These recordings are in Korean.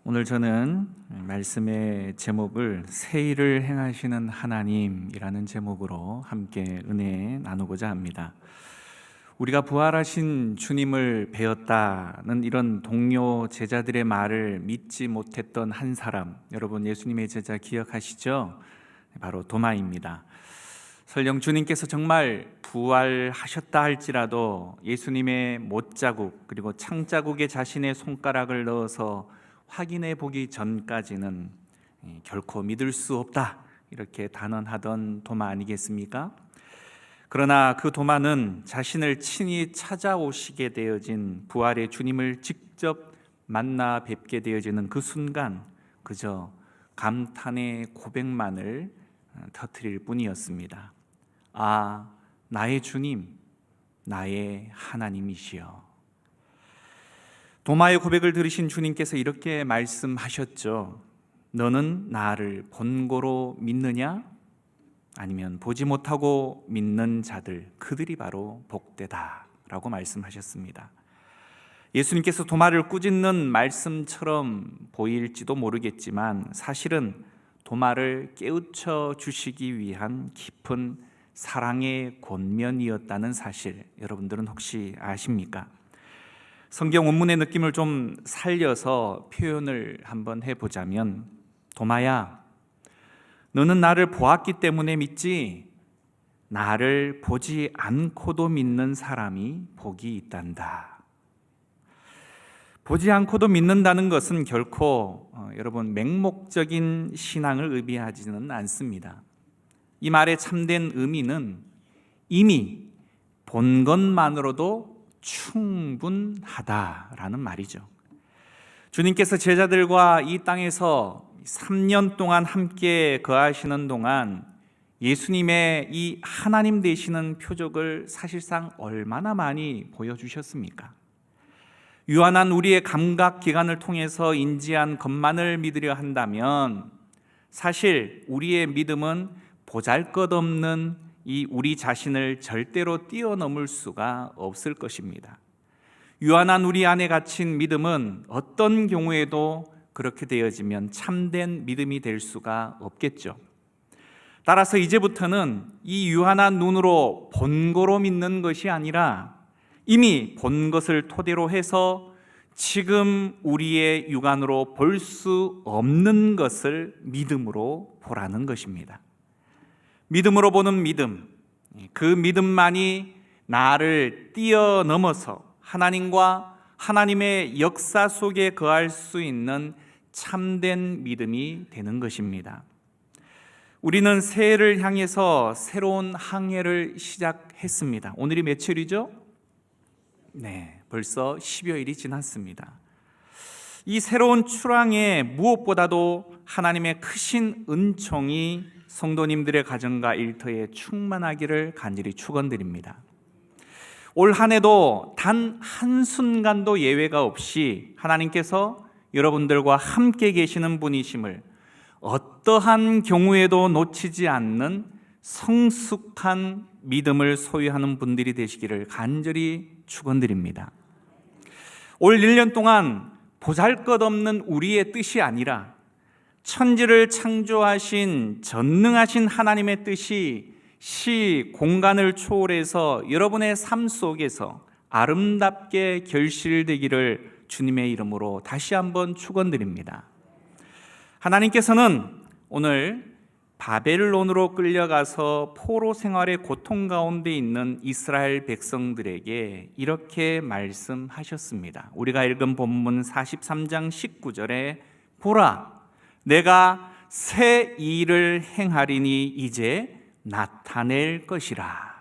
오늘 저는 말씀의 제목을 새 일을 행하시는 하나님이라는 제목으로 함께 은혜 나누고자 합니다. 우리가 부활하신 주님을 배웠다는 이런 동료 제자들의 말을 믿지 못했던 한 사람, 여러분 예수님의 제자 기억하시죠? 바로 도마입니다. 설령 주님께서 정말 부활하셨다 할지라도 예수님의 못자국 그리고 창자국에 자신의 손가락을 넣어서 확인해 보기 전까지는 결코 믿을 수 없다, 이렇게 단언하던 도마 아니겠습니까? 그러나 그 도마는 자신을 친히 찾아오시게 되어진 부활의 주님을 직접 만나 뵙게 되어지는 그 순간 그저 감탄의 고백만을 터뜨릴 뿐이었습니다. 아, 나의 주님, 나의 하나님이시여. 도마의 고백을 들으신 주님께서 이렇게 말씀하셨죠. 너는 나를 본고로 믿느냐? 아니면 보지 못하고 믿는 자들, 그들이 바로 복되다 라고 말씀하셨습니다. 예수님께서 도마를 꾸짖는 말씀처럼 보일지도 모르겠지만 사실은 도마를 깨우쳐 주시기 위한 깊은 사랑의 권면이었다는 사실, 여러분들은 혹시 아십니까? 성경 원문의 느낌을 좀 살려서 표현을 한번 해보자면, 도마야, 너는 나를 보았기 때문에 믿지 나를 보지 않고도 믿는 사람이 복이 있단다. 보지 않고도 믿는다는 것은 결코 여러분 맹목적인 신앙을 의미하지는 않습니다. 이 말의 참된 의미는 이미 본 것만으로도 충분하다라는 말이죠. 주님께서 제자들과 이 땅에서 3년 동안 함께 거하시는 동안 예수님의 이 하나님 되시는 표적을 사실상 얼마나 많이 보여주셨습니까? 유한한 우리의 감각 기관을 통해서 인지한 것만을 믿으려 한다면 사실 우리의 믿음은 보잘것없는 이 우리 자신을 절대로 뛰어넘을 수가 없을 것입니다. 유한한 우리 안에 갇힌 믿음은 어떤 경우에도 그렇게 되어지면 참된 믿음이 될 수가 없겠죠. 따라서 이제부터는 이 유한한 눈으로 본고로 믿는 것이 아니라 이미 본 것을 토대로 해서 지금 우리의 육안으로 볼 수 없는 것을 믿음으로 보라는 것입니다. 믿음으로 보는 믿음, 그 믿음만이 나를 뛰어넘어서 하나님과 하나님의 역사 속에 거할 수 있는 참된 믿음이 되는 것입니다. 우리는 새해를 향해서 새로운 항해를 시작했습니다. 오늘이 며칠이죠? 네, 벌써 12월이 지났습니다. 이 새로운 출항에 무엇보다도 하나님의 크신 은총이 성도님들의 가정과 일터에 충만하기를 간절히 축원드립니다. 올 한 해도 단 한순간도 예외가 없이 하나님께서 여러분들과 함께 계시는 분이심을 어떠한 경우에도 놓치지 않는 성숙한 믿음을 소유하는 분들이 되시기를 간절히 축원드립니다. 올 1년 동안 보잘것없는 우리의 뜻이 아니라 천지를 창조하신 전능하신 하나님의 뜻이 시, 공간을 초월해서 여러분의 삶 속에서 아름답게 결실되기를 주님의 이름으로 다시 한번 축원드립니다. 하나님께서는 오늘 바벨론으로 끌려가서 포로 생활의 고통 가운데 있는 이스라엘 백성들에게 이렇게 말씀하셨습니다. 우리가 읽은 본문 43장 19절에 보라, 내가 새 일을 행하리니 이제 나타낼 것이라.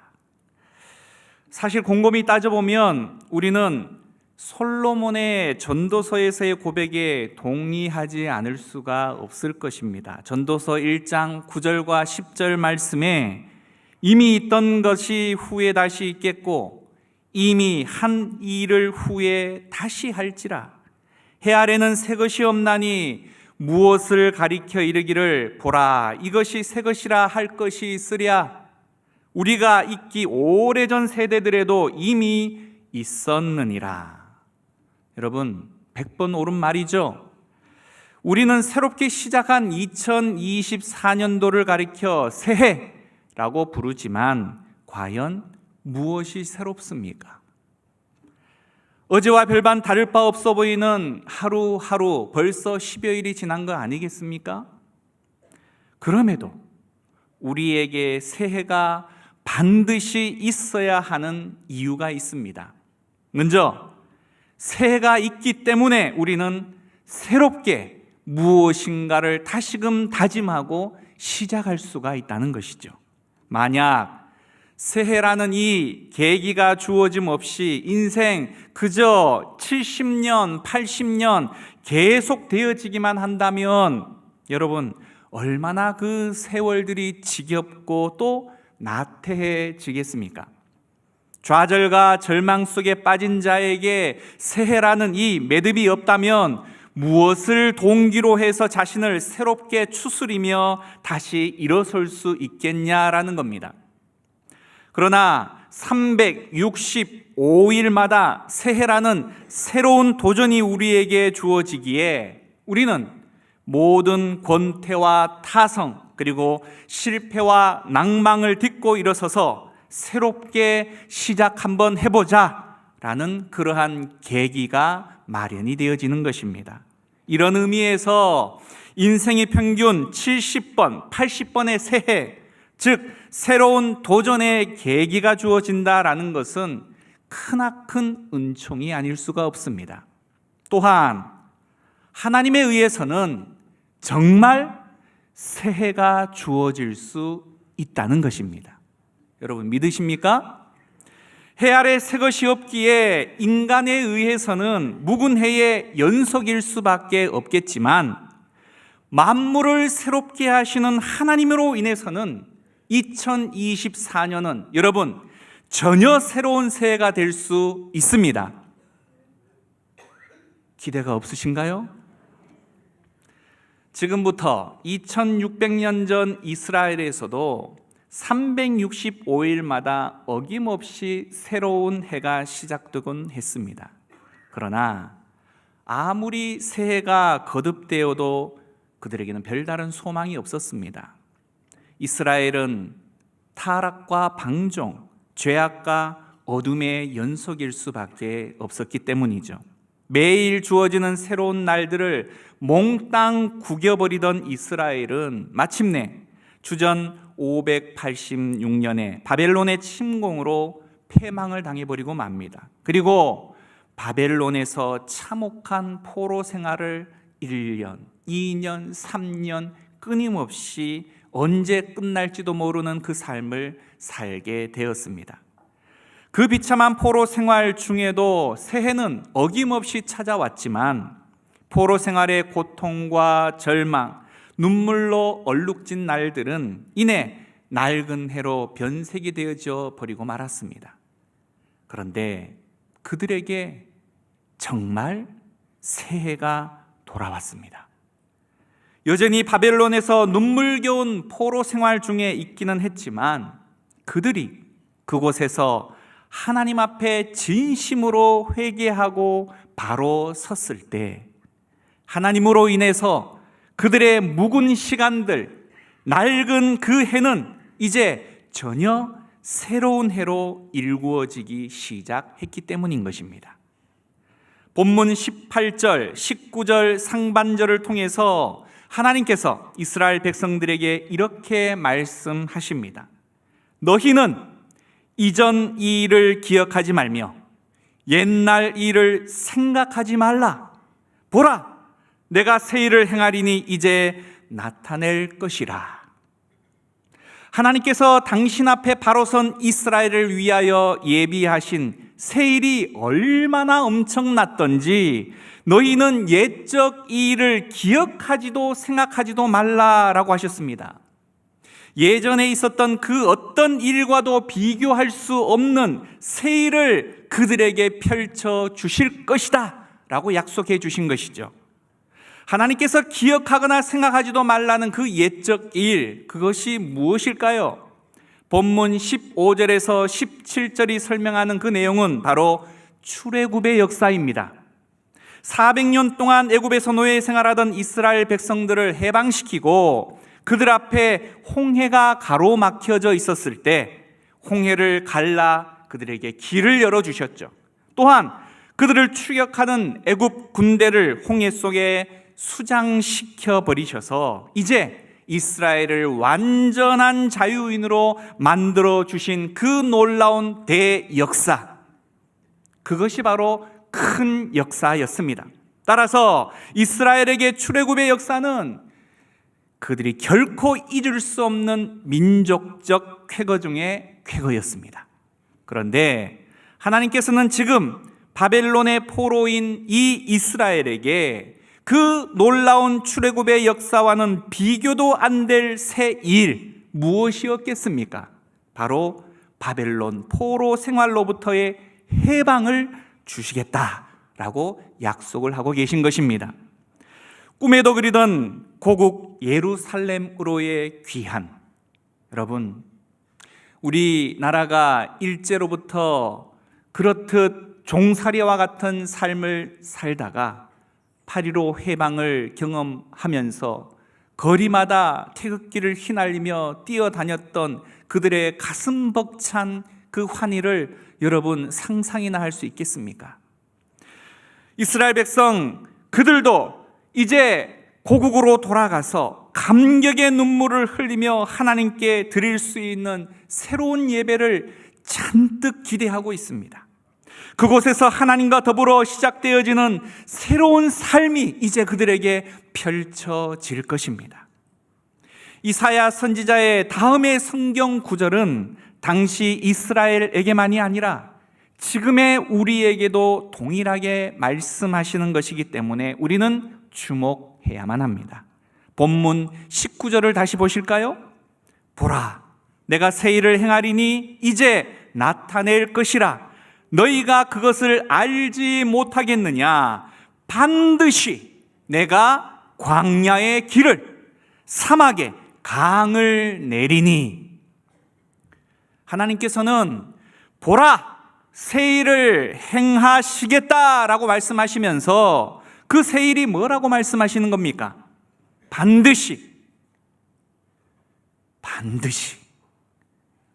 사실 곰곰이 따져보면 우리는 솔로몬의 전도서에서의 고백에 동의하지 않을 수가 없을 것입니다. 전도서 1장 9절과 10절 말씀에 이미 있던 것이 후에 다시 있겠고 이미 한 일을 후에 다시 할지라. 해 아래는 새 것이 없나니 무엇을 가리켜 이르기를 보라 이것이 새 것이라 할 것이 있으랴. 우리가 있기 오래전 세대들에도 이미 있었느니라. 여러분 100번 옳은 말이죠. 우리는 새롭게 시작한 2024년도를 가리켜 새해라고 부르지만 과연 무엇이 새롭습니까? 어제와 별반 다를 바 없어 보이는 하루하루 벌써 10여일이 지난 거 아니겠습니까? 그럼에도 우리에게 새해가 반드시 있어야 하는 이유가 있습니다. 먼저 새해가 있기 때문에 우리는 새롭게 무엇인가를 다시금 다짐하고 시작할 수가 있다는 것이죠. 만약 새해라는 이 계기가 주어짐 없이 인생 그저 70년, 80년 계속 되어지기만 한다면 여러분 얼마나 그 세월들이 지겹고 또 나태해지겠습니까? 좌절과 절망 속에 빠진 자에게 새해라는 이 매듭이 없다면 무엇을 동기로 해서 자신을 새롭게 추스리며 다시 일어설 수 있겠냐라는 겁니다. 그러나 365일마다 새해라는 새로운 도전이 우리에게 주어지기에 우리는 모든 권태와 타성 그리고 실패와 낭망을 딛고 일어서서 새롭게 시작 한번 해보자라는 그러한 계기가 마련이 되어지는 것입니다. 이런 의미에서 인생의 평균 70번, 80번의 새해, 즉 새로운 도전의 계기가 주어진다라는 것은 크나큰 은총이 아닐 수가 없습니다. 또한 하나님에 의해서는 정말 새해가 주어질 수 있다는 것입니다. 여러분 믿으십니까? 해 아래 새 것이 없기에 인간에 의해서는 묵은 해의 연속일 수밖에 없겠지만 만물을 새롭게 하시는 하나님으로 인해서는 2024년은 여러분 전혀 새로운 새해가 될 수 있습니다. 기대가 없으신가요? 지금부터 2600년 전 이스라엘에서도 365일마다 어김없이 새로운 해가 시작되곤 했습니다. 그러나 아무리 새해가 거듭되어도 그들에게는 별다른 소망이 없었습니다. 이스라엘은 타락과 방종, 죄악과 어둠의 연속일 수밖에 없었기 때문이죠. 매일 주어지는 새로운 날들을 몽땅 구겨버리던 이스라엘은 마침내 주전 586년에 바벨론의 침공으로 패망을 당해버리고 맙니다. 그리고 바벨론에서 참혹한 포로 생활을 1년, 2년, 3년 끊임없이 언제 끝날지도 모르는 그 삶을 살게 되었습니다. 그 비참한 포로 생활 중에도 새해는 어김없이 찾아왔지만 포로 생활의 고통과 절망, 눈물로 얼룩진 날들은 이내 낡은 해로 변색이 되어져 버리고 말았습니다. 그런데 그들에게 정말 새해가 돌아왔습니다. 여전히 바벨론에서 눈물겨운 포로 생활 중에 있기는 했지만 그들이 그곳에서 하나님 앞에 진심으로 회개하고 바로 섰을 때 하나님으로 인해서 그들의 묵은 시간들, 낡은 그 해는 이제 전혀 새로운 해로 일구어지기 시작했기 때문인 것입니다. 본문 18절, 19절 상반절을 통해서 하나님께서 이스라엘 백성들에게 이렇게 말씀하십니다. 너희는 이전 일을 기억하지 말며 옛날 일을 생각하지 말라. 보라, 내가 새 일을 행하리니 이제 나타낼 것이라. 하나님께서 당신 앞에 바로 선 이스라엘을 위하여 예비하신 새 일이 얼마나 엄청났던지 너희는 옛적 일을 기억하지도 생각하지도 말라라고 하셨습니다. 예전에 있었던 그 어떤 일과도 비교할 수 없는 새 일을 그들에게 펼쳐 주실 것이다 라고 약속해 주신 것이죠. 하나님께서 기억하거나 생각하지도 말라는 그 옛적 일, 그것이 무엇일까요? 본문 15절에서 17절이 설명하는 그 내용은 바로 출애굽의 역사입니다. 400년 동안 애굽에서 노예 생활하던 이스라엘 백성들을 해방시키고 그들 앞에 홍해가 가로막혀져 있었을 때 홍해를 갈라 그들에게 길을 열어주셨죠. 또한 그들을 추격하는 애굽 군대를 홍해 속에 수장시켜 버리셔서 이제 이스라엘을 완전한 자유인으로 만들어 주신 그 놀라운 대역사, 그것이 바로 큰 역사였습니다. 따라서 이스라엘에게 출애굽의 역사는 그들이 결코 잊을 수 없는 민족적 쾌거 중의 쾌거였습니다. 그런데 하나님께서는 지금 바벨론의 포로인 이 이스라엘에게 그 놀라운 출애굽의 역사와는 비교도 안 될 새 일, 무엇이었겠습니까? 바로 바벨론 포로 생활로부터의 해방을 주시겠다라고 약속을 하고 계신 것입니다. 꿈에도 그리던 고국 예루살렘으로의 귀환. 여러분, 우리나라가 일제로부터 그렇듯 종살이와 같은 삶을 살다가 8.15 해방을 경험하면서 거리마다 태극기를 휘날리며 뛰어다녔던 그들의 가슴 벅찬 그 환희를 여러분 상상이나 할 수 있겠습니까? 이스라엘 백성 그들도 이제 고국으로 돌아가서 감격의 눈물을 흘리며 하나님께 드릴 수 있는 새로운 예배를 잔뜩 기대하고 있습니다. 그곳에서 하나님과 더불어 시작되어지는 새로운 삶이 이제 그들에게 펼쳐질 것입니다. 이사야 선지자의 다음의 성경 구절은 당시 이스라엘에게만이 아니라 지금의 우리에게도 동일하게 말씀하시는 것이기 때문에 우리는 주목해야만 합니다. 본문 19절을 다시 보실까요? 보라, 내가 새 일을 행하리니 이제 나타낼 것이라. 너희가 그것을 알지 못하겠느냐? 반드시 내가 광야의 길을, 사막에 강을 내리니. 하나님께서는 보라, 새 일을 행하시겠다라고 말씀하시면서 그 새 일이 뭐라고 말씀하시는 겁니까? 반드시.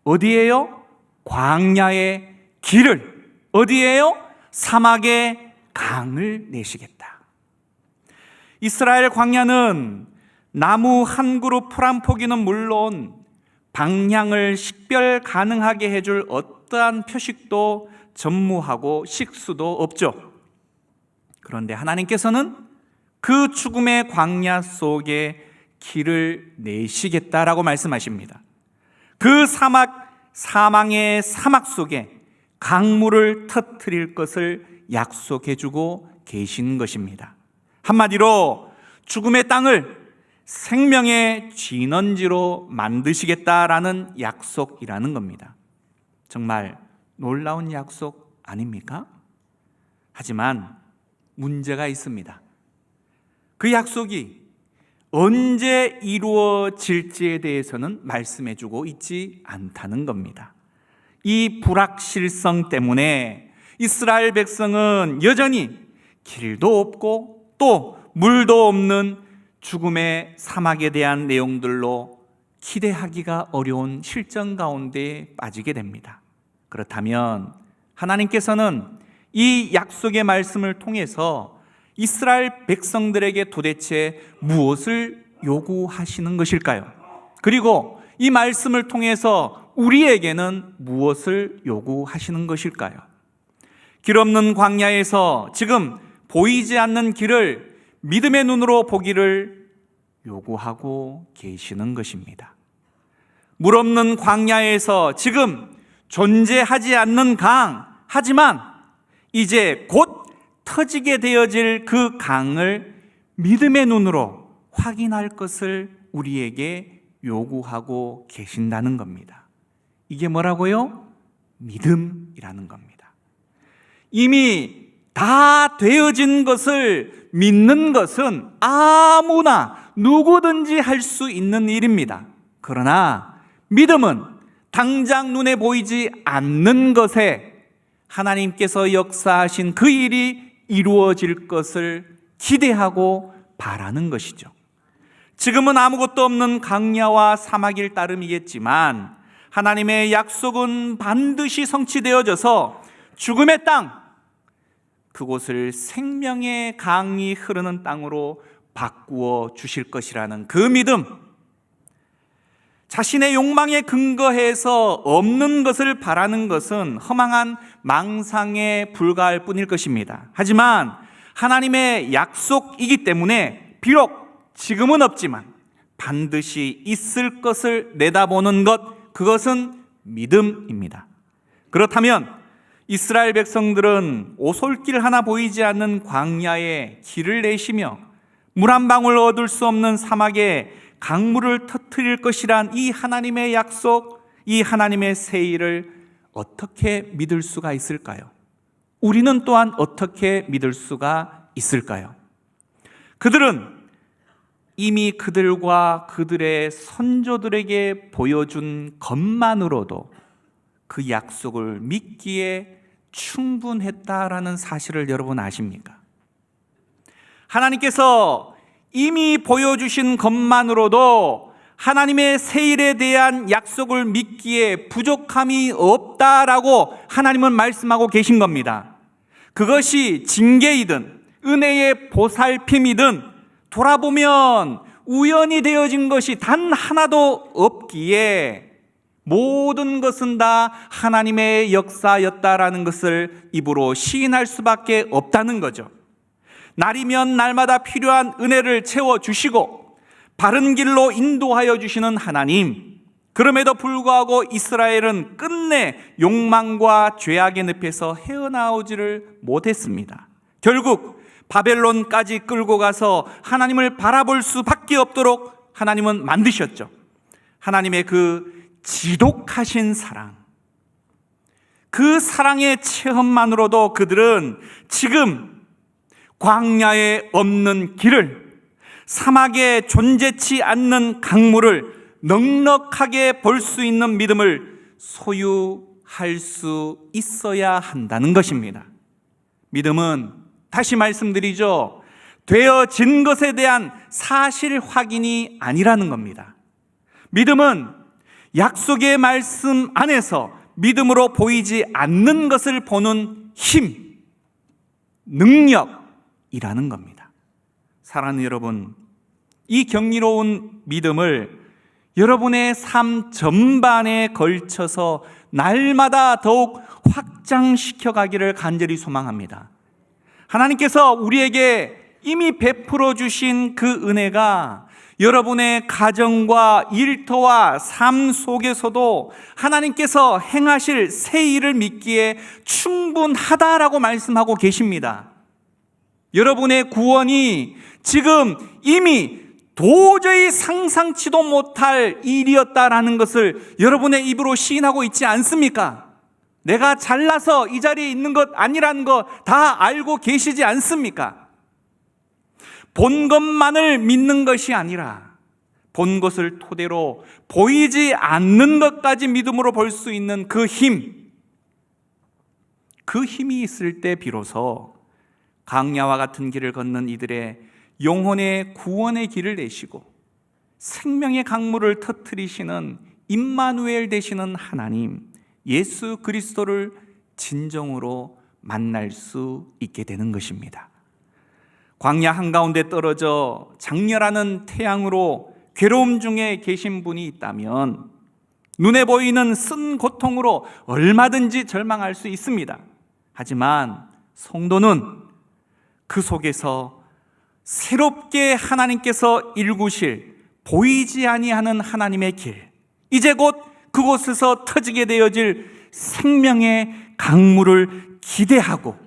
어디에요? 광야의 길을. 어디에요? 사막에 강을 내시겠다. 이스라엘 광야는 나무 한 그루 풀 한 포기는 물론 방향을 식별 가능하게 해줄 어떠한 표식도 전무하고 식수도 없죠. 그런데 하나님께서는 그 죽음의 광야 속에 길을 내시겠다라고 말씀하십니다. 그 사망의 사막 속에 강물을 터뜨릴 것을 약속해주고 계신 것입니다. 한마디로 죽음의 땅을 생명의 진원지로 만드시겠다라는 약속이라는 겁니다. 정말 놀라운 약속 아닙니까? 하지만 문제가 있습니다. 그 약속이 언제 이루어질지에 대해서는 말씀해주고 있지 않다는 겁니다. 이 불확실성 때문에 이스라엘 백성은 여전히 길도 없고 또 물도 없는 죽음의 사막에 대한 내용들로 기대하기가 어려운 실정 가운데 빠지게 됩니다. 그렇다면 하나님께서는 이 약속의 말씀을 통해서 이스라엘 백성들에게 도대체 무엇을 요구하시는 것일까요? 그리고 이 말씀을 통해서 우리에게는 무엇을 요구하시는 것일까요? 길 없는 광야에서 지금 보이지 않는 길을 믿음의 눈으로 보기를 요구하고 계시는 것입니다. 물 없는 광야에서 지금 존재하지 않는 강, 하지만 이제 곧 터지게 되어질 그 강을 믿음의 눈으로 확인할 것을 우리에게 요구하고 계신다는 겁니다. 이게 뭐라고요? 믿음이라는 겁니다. 이미 다 되어진 것을 믿는 것은 아무나 누구든지 할 수 있는 일입니다. 그러나 믿음은 당장 눈에 보이지 않는 것에 하나님께서 역사하신 그 일이 이루어질 것을 기대하고 바라는 것이죠. 지금은 아무것도 없는 광야와 사막일 따름이겠지만 하나님의 약속은 반드시 성취되어져서 죽음의 땅, 그곳을 생명의 강이 흐르는 땅으로 바꾸어 주실 것이라는 그 믿음, 자신의 욕망에 근거해서 없는 것을 바라는 것은 허망한 망상에 불과할 뿐일 것입니다. 하지만 하나님의 약속이기 때문에 비록 지금은 없지만 반드시 있을 것을 내다보는 것, 그것은 믿음입니다. 그렇다면 이스라엘 백성들은 오솔길 하나 보이지 않는 광야에 길을 내시며 물 한 방울 얻을 수 없는 사막에 강물을 터뜨릴 것이란 이 하나님의 약속, 이 하나님의 세일을 어떻게 믿을 수가 있을까요? 우리는 또한 어떻게 믿을 수가 있을까요? 그들은 이미 그들과 그들의 선조들에게 보여준 것만으로도 그 약속을 믿기에 충분했다라는 사실을 여러분 아십니까? 하나님께서 이미 보여주신 것만으로도 하나님의 세일에 대한 약속을 믿기에 부족함이 없다라고 하나님은 말씀하고 계신 겁니다. 그것이 징계이든 은혜의 보살핌이든 돌아보면 우연히 되어진 것이 단 하나도 없기에 모든 것은 다 하나님의 역사였다라는 것을 입으로 시인할 수밖에 없다는 거죠. 날이면 날마다 필요한 은혜를 채워주시고 바른 길로 인도하여 주시는 하나님, 그럼에도 불구하고 이스라엘은 끝내 욕망과 죄악의 늪에서 헤어나오지를 못했습니다. 결국 바벨론까지 끌고 가서 하나님을 바라볼 수밖에 없도록 하나님은 만드셨죠. 하나님의 그 지독하신 사랑, 그 사랑의 체험만으로도 그들은 지금 광야에 없는 길을, 사막에 존재치 않는 강물을 넉넉하게 볼 수 있는 믿음을 소유할 수 있어야 한다는 것입니다. 믿음은 다시 말씀드리죠, 되어진 것에 대한 사실 확인이 아니라는 겁니다. 믿음은 약속의 말씀 안에서 믿음으로 보이지 않는 것을 보는 힘, 능력이라는 겁니다. 사랑하는 여러분, 이 경이로운 믿음을 여러분의 삶 전반에 걸쳐서 날마다 더욱 확장시켜 가기를 간절히 소망합니다. 하나님께서 우리에게 이미 베풀어 주신 그 은혜가 여러분의 가정과 일터와 삶 속에서도 하나님께서 행하실 새 일을 믿기에 충분하다라고 말씀하고 계십니다. 여러분의 구원이 지금 이미 도저히 상상치도 못할 일이었다라는 것을 여러분의 입으로 시인하고 있지 않습니까? 내가 잘나서 이 자리에 있는 것 아니라는 거 다 알고 계시지 않습니까? 본 것만을 믿는 것이 아니라 본 것을 토대로 보이지 않는 것까지 믿음으로 볼 수 있는 그 힘, 그 힘이 있을 때 비로소 광야와 같은 길을 걷는 이들의 영혼의 구원의 길을 내시고 생명의 강물을 터뜨리시는 임마누엘 되시는 하나님 예수 그리스도를 진정으로 만날 수 있게 되는 것입니다. 광야 한가운데 떨어져 장렬하는 태양으로 괴로움 중에 계신 분이 있다면 눈에 보이는 쓴 고통으로 얼마든지 절망할 수 있습니다. 하지만 성도는 그 속에서 새롭게 하나님께서 일구실 보이지 아니하는 하나님의 길, 이제 곧 그곳에서 터지게 되어질 생명의 강물을 기대하고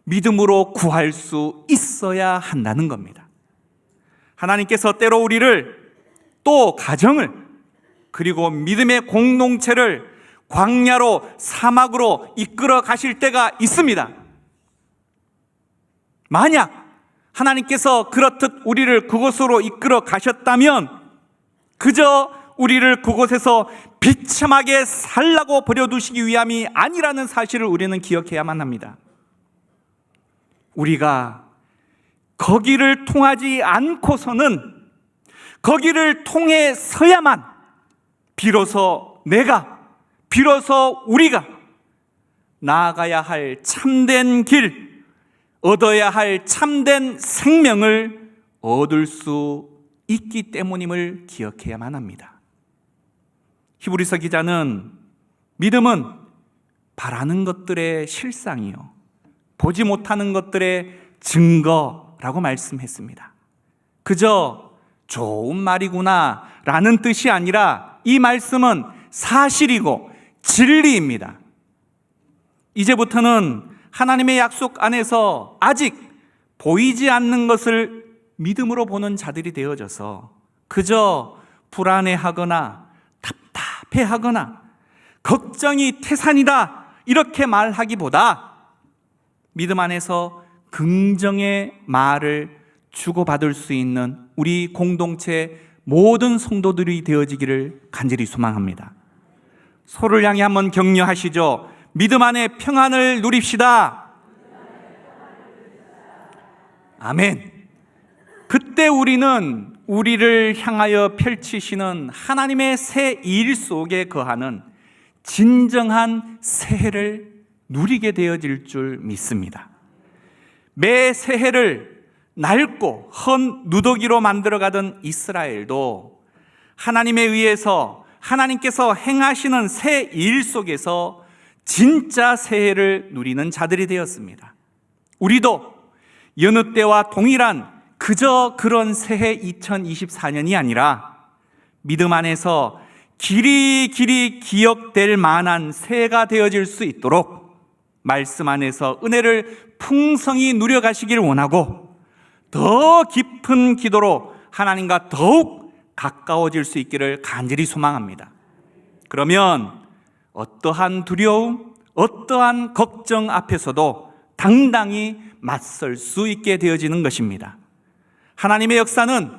믿음으로 구할 수 있어야 한다는 겁니다. 하나님께서 때로 우리를, 또 가정을, 그리고 믿음의 공동체를 광야로, 사막으로 이끌어 가실 때가 있습니다. 만약 하나님께서 그렇듯 우리를 그곳으로 이끌어 가셨다면 그저 우리를 그곳에서 비참하게 살라고 버려두시기 위함이 아니라는 사실을 우리는 기억해야만 합니다. 우리가 거기를 통하지 않고서는, 거기를 통해서야만 비로소 우리가 나아가야 할 참된 길, 얻어야 할 참된 생명을 얻을 수 있기 때문임을 기억해야만 합니다. 히브리서 기자는 믿음은 바라는 것들의 실상이요, 보지 못하는 것들의 증거라고 말씀했습니다. 그저 좋은 말이구나 라는 뜻이 아니라 이 말씀은 사실이고 진리입니다. 이제부터는 하나님의 약속 안에서 아직 보이지 않는 것을 믿음으로 보는 자들이 되어져서 그저 불안해하거나 답답해하거나 걱정이 태산이다 이렇게 말하기보다 믿음 안에서 긍정의 말을 주고받을 수 있는 우리 공동체 모든 성도들이 되어지기를 간절히 소망합니다. 서로를 향해 한번 격려하시죠. 믿음 안에 평안을 누립시다. 아멘. 그때 우리는 우리를 향하여 펼치시는 하나님의 새 일 속에 거하는 진정한 새해를 누리게 되어질 줄 믿습니다. 매 새해를 낡고 헌 누더기로 만들어가던 이스라엘도 하나님에 의해서 하나님께서 행하시는 새 일 속에서 진짜 새해를 누리는 자들이 되었습니다. 우리도 여느 때와 동일한 그저 그런 새해 2024년이 아니라 믿음 안에서 길이 기억될 만한 새해가 되어질 수 있도록 말씀 안에서 은혜를 풍성히 누려가시길 원하고 더 깊은 기도로 하나님과 더욱 가까워질 수 있기를 간절히 소망합니다. 그러면 어떠한 두려움, 어떠한 걱정 앞에서도 당당히 맞설 수 있게 되어지는 것입니다. 하나님의 역사는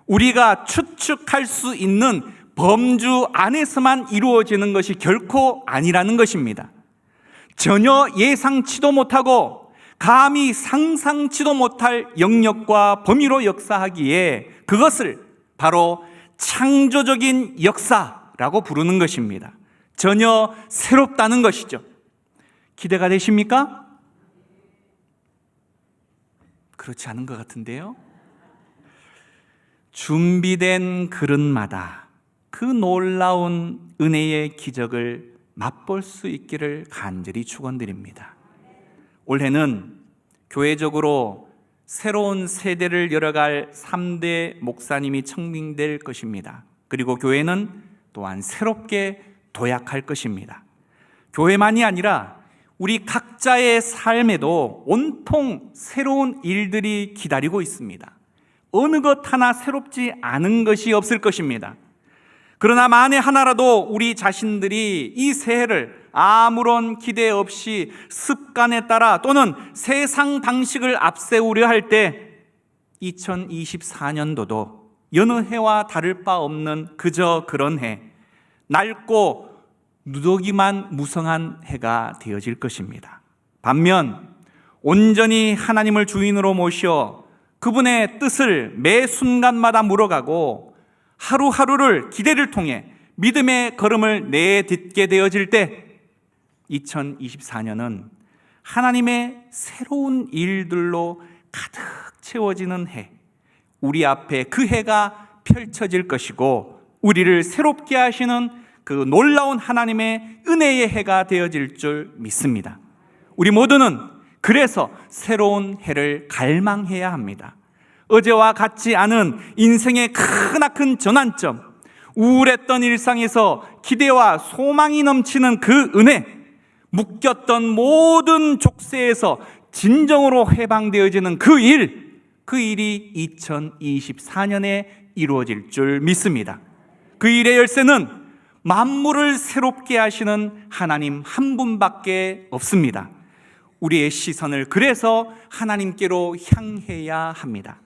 우리가 추측할 수 있는 범주 안에서만 이루어지는 것이 결코 아니라는 것입니다. 전혀 예상치도 못하고 감히 상상치도 못할 영역과 범위로 역사하기에 그것을 바로 창조적인 역사라고 부르는 것입니다. 전혀 새롭다는 것이죠. 기대가 되십니까? 그렇지 않은 것 같은데요. 준비된 그릇마다 그 놀라운 은혜의 기적을 맛볼 수 있기를 간절히 축원드립니다. 올해는 교회적으로 새로운 세대를 열어갈 3대 목사님이 청빙될 것입니다. 그리고 교회는 또한 새롭게 도약할 것입니다. 교회만이 아니라 우리 각자의 삶에도 온통 새로운 일들이 기다리고 있습니다. 어느 것 하나 새롭지 않은 것이 없을 것입니다. 그러나 만에 하나라도 우리 자신들이 이 새해를 아무런 기대 없이 습관에 따라 또는 세상 방식을 앞세우려 할 때 2024년도도 여느 해와 다를 바 없는 그저 그런 해, 낡고 누더기만 무성한 해가 되어질 것입니다. 반면 온전히 하나님을 주인으로 모셔 그분의 뜻을 매 순간마다 물어가고 하루하루를 기대를 통해 믿음의 걸음을 내딛게 되어질 때 2024년은 하나님의 새로운 일들로 가득 채워지는 해, 우리 앞에 그 해가 펼쳐질 것이고 우리를 새롭게 하시는 그 놀라운 하나님의 은혜의 해가 되어질 줄 믿습니다. 우리 모두는 그래서 새로운 해를 갈망해야 합니다. 어제와 같지 않은 인생의 크나큰 전환점, 우울했던 일상에서 기대와 소망이 넘치는 그 은혜, 묶였던 모든 족쇄에서 진정으로 해방되어지는 그 일이 2024년에 이루어질 줄 믿습니다. 그 일의 열쇠는 만물을 새롭게 하시는 하나님 한 분밖에 없습니다. 우리의 시선을 그래서 하나님께로 향해야 합니다.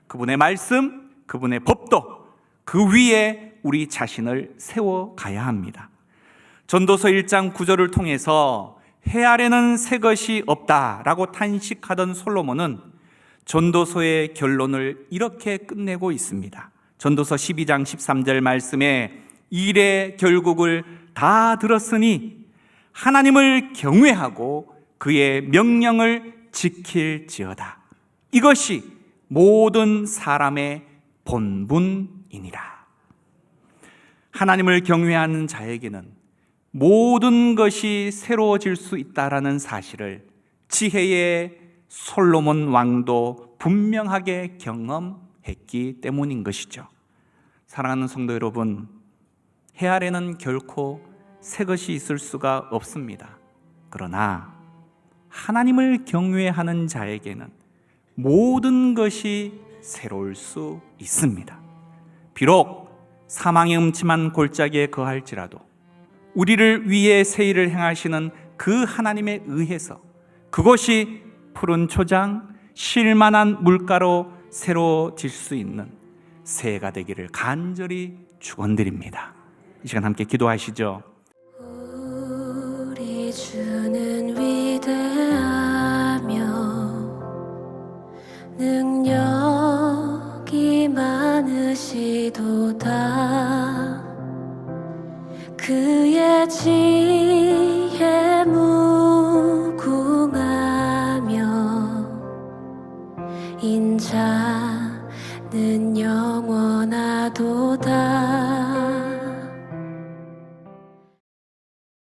그분의 말씀, 그분의 법도 그 위에 우리 자신을 세워가야 합니다. 전도서 1장 9절을 통해서 해 아래는 새 것이 없다라고 탄식하던 솔로몬은 전도서의 결론을 이렇게 끝내고 있습니다. 전도서 12장 13절 말씀에 일의 결국을 다 들었으니 하나님을 경외하고 그의 명령을 지킬지어다. 이것이 모든 사람의 본분이니라. 하나님을 경외하는 자에게는 모든 것이 새로워질 수 있다라는 사실을 지혜의 솔로몬 왕도 분명하게 경험했기 때문인 것이죠. 사랑하는 성도 여러분, 해 아래는 결코 새 것이 있을 수가 없습니다. 그러나 하나님을 경외하는 자에게는 모든 것이 새로울 수 있습니다. 비록 사망의 음침한 골짜기에 거할지라도 우리를 위해 새 일을 행하시는 그 하나님에 의해서 그것이 푸른 초장, 쉴만한 물가로 새로워질 수 있는 새해가 되기를 간절히 축원드립니다. 이 시간 함께 기도하시죠. 우리 주는 위대하며 능력이 많으시도다. 그의 지